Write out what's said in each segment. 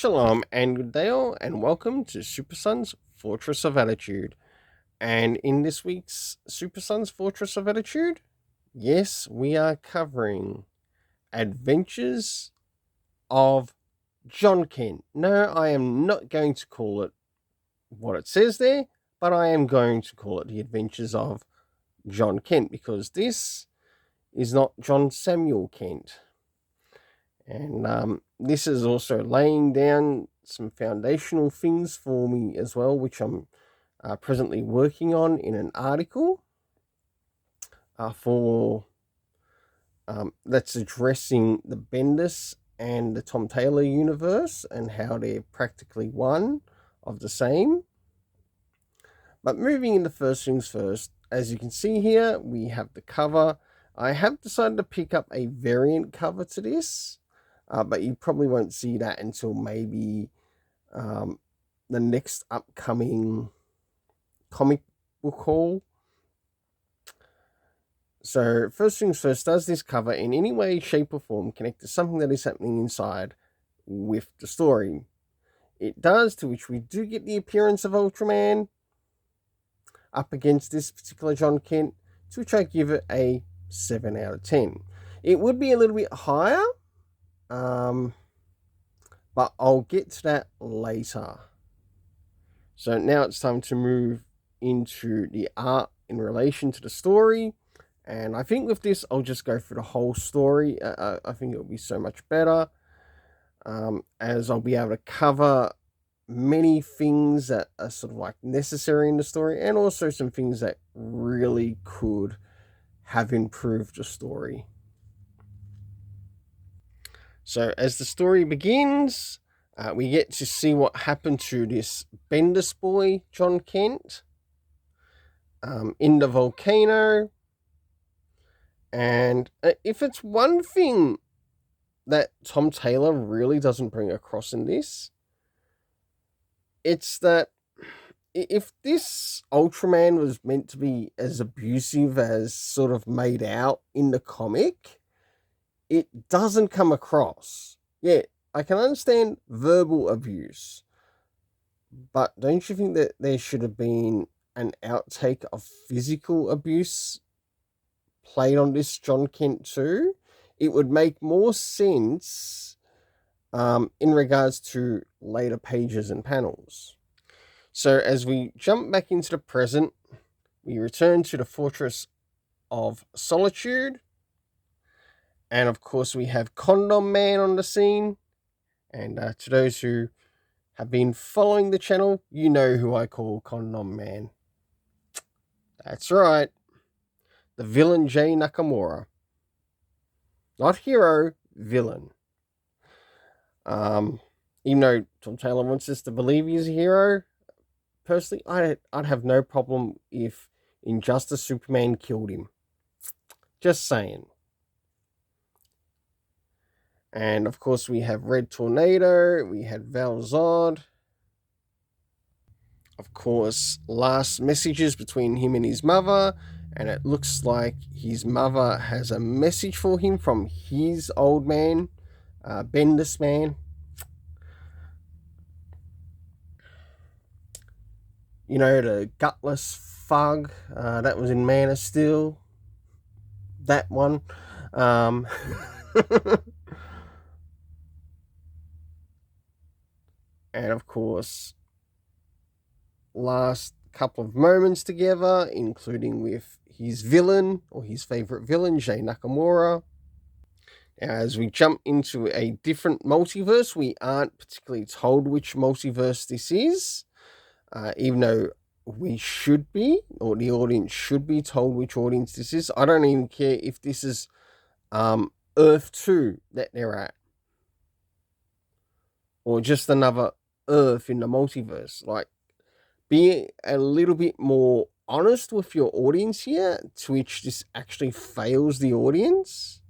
Shalom and good day all, and welcome to Super Sun's Fortress of Attitude. And in this week's Super Sun's Fortress of Attitude, yes, we are covering Adventures of John Kent. No, I am not going to call it what it says there, but I am going to call it The Adventures of John Kent, because this is not John Samuel Kent. And this is also laying down some foundational things for me as well, which I'm presently working on in an article that's addressing the Bendis and the Tom Taylor universe and how they're practically one of the same. But moving into first things first, as you can see here, we have the cover. I have decided to pick up a variant cover to this. But you probably won't see that until maybe the next upcoming comic book haul. So first things first, does this cover in any way, shape or form connect to something that is happening inside with the story? It does, to which we do get the appearance of Ultraman up against this particular John Kent, to which I give it a 7 out of 10. It would be a little bit higher, but I'll get to that later. So now it's time to move into the art in relation to the story. And I think with this, I'll just go through the whole story. I think it'll be so much better, as I'll be able to cover many things that are sort of like necessary in the story, and also some things that really could have improved the story. So as the story begins, we get to see what happened to this Bendis boy, John Kent, in the volcano. And if it's one thing that Tom Taylor really doesn't bring across in this, it's that if this Ultraman was meant to be as abusive as sort of made out in the comic, it doesn't come across. Yeah, I can understand verbal abuse, but don't you think that there should have been an outtake of physical abuse played on this John Kent too? It would make more sense in regards to later pages and panels. So as we jump back into the present, we return to the Fortress of Solitude. And of course, we have Condom Man on the scene. And to those who have been following the channel, you know who I call Condom Man. That's right. The villain Jay Nakamura. Not hero, villain. Even though Tom Taylor wants us to believe he's a hero, personally, I'd have no problem if Injustice Superman killed him. Just saying. And of course, we have Red Tornado, we had Val Zod. Of course, last messages between him and his mother, and it looks like his mother has a message for him from his old man, Bendis Man. You know, the gutless thug that was in Man of Steel. That one. And of course, last couple of moments together, including with his villain, or his favorite villain, Jay Nakamura. Now, as we jump into a different multiverse, we aren't particularly told which multiverse this is, even though we should be, or the audience should be told which audience this is. I don't even care if this is Earth 2 that they're at, or just another Earth in the multiverse. Like, be a little bit more honest with your audience here, to which this actually fails the audience,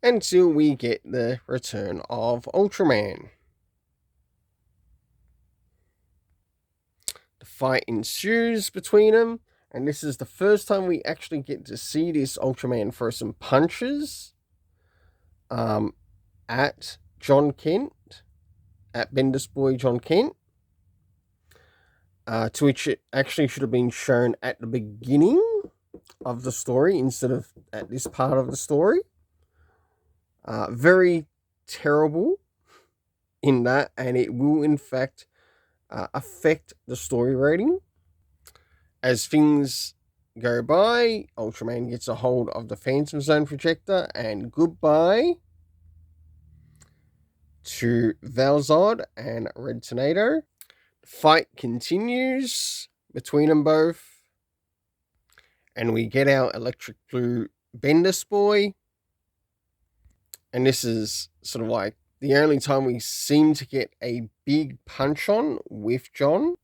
until we get the return of Ultraman. The fight ensues between them, and this is the first time we actually get to see this Ultraman throw some punches at John Kent. at Bendis Boy John Kent, to which it actually should have been shown at the beginning of the story instead of at this part of the story. Very terrible in that, and it will in fact affect the story rating. As things go by, Ultraman gets a hold of the Phantom Zone projector, and goodbye to Valzod and Red Tornado. The fight continues between them both, and we get our Electric Blue Bendis Boy. And this is sort of like the only time we seem to get a big punch on with John.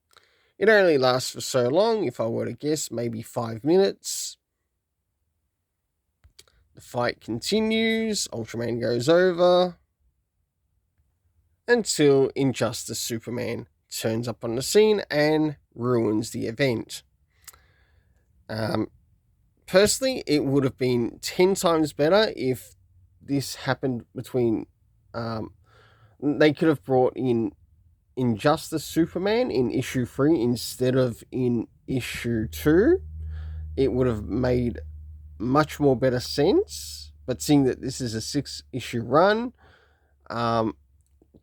It only lasts for so long, if I were to guess, maybe 5 minutes. The fight continues, Ultraman goes over, until Injustice Superman turns up on the scene and ruins the event. Personally, it would have been 10 times better if this happened between... they could have brought in Injustice Superman in issue 3 instead of in issue 2. It would have made much more better sense. But seeing that this is a 6-issue run,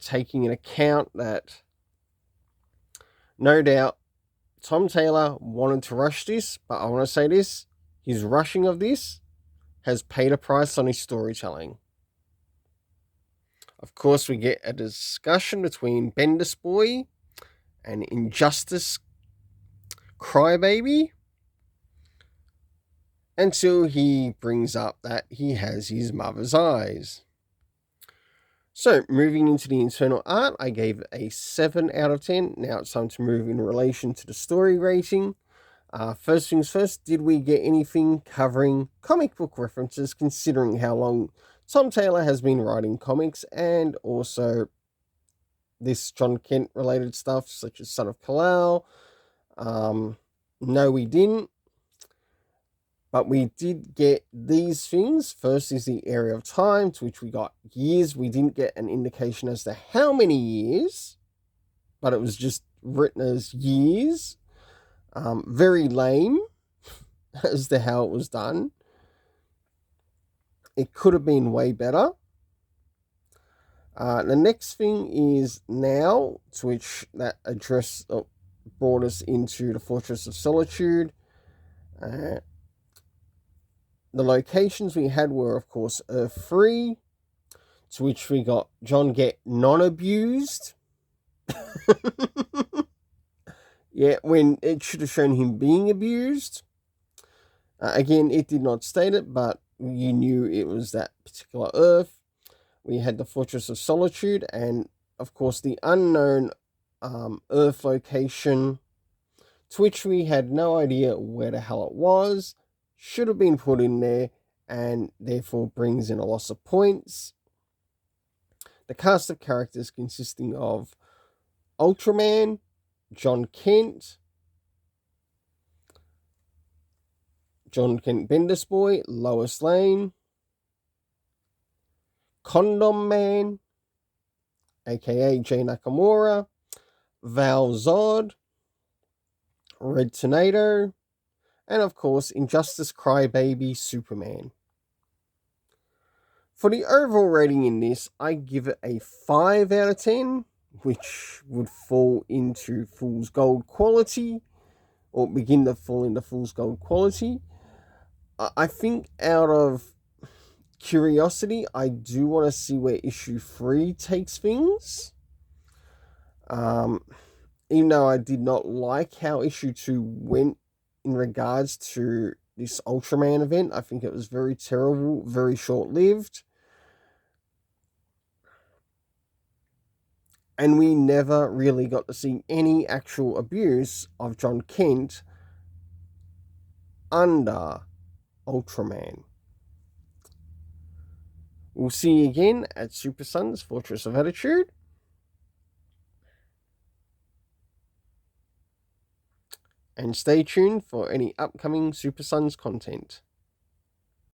taking into account that no doubt Tom Taylor wanted to rush this, but I want to say this, his rushing of this has paid a price on his storytelling. Of course, we get a discussion between Bendis Boy and Injustice Crybaby, until he brings up that he has his mother's eyes. So, moving into the internal art, I gave it a 7 out of 10. Now it's time to move in relation to the story rating. First things first, did we get anything covering comic book references, considering how long Tom Taylor has been writing comics, and also this John Kent related stuff, such as Son of Kal-El? No, we didn't. But we did get these things. First is the area of time, to which we got years. We didn't get an indication as to how many years, but it was just written as years. Very lame as to how it was done. It could have been way better. The next thing is now, to which that address brought us into the Fortress of Solitude. The locations we had were, of course, Earth 3, to which we got John get non-abused. Yeah, when it should have shown him being abused. Again, it did not state it, but you knew it was that particular Earth. We had the Fortress of Solitude, and, of course, the unknown Earth location, to which we had no idea where the hell it was. Should have been put in there, and therefore brings in a loss of points. The cast of characters consisting of Ultraman, John Kent Bendis Boy, Lois Lane, Condom Man, aka Jay Nakamura, Val Zod, Red Tornado, and of course, Injustice Crybaby Superman. For the overall rating in this, I give it a 5 out of 10, which would fall into Fool's Gold quality, or begin to fall into Fool's Gold quality. I think out of curiosity, I do want to see where issue 3 takes things. Even though I did not like how issue 2 went in regards to this Ultraman event. I think it was very terrible, very short-lived. And we never really got to see any actual abuse of John Kent under Ultraman. We'll see you again at Super Sons Fortress of Attitude. And stay tuned for any upcoming Super Sons content.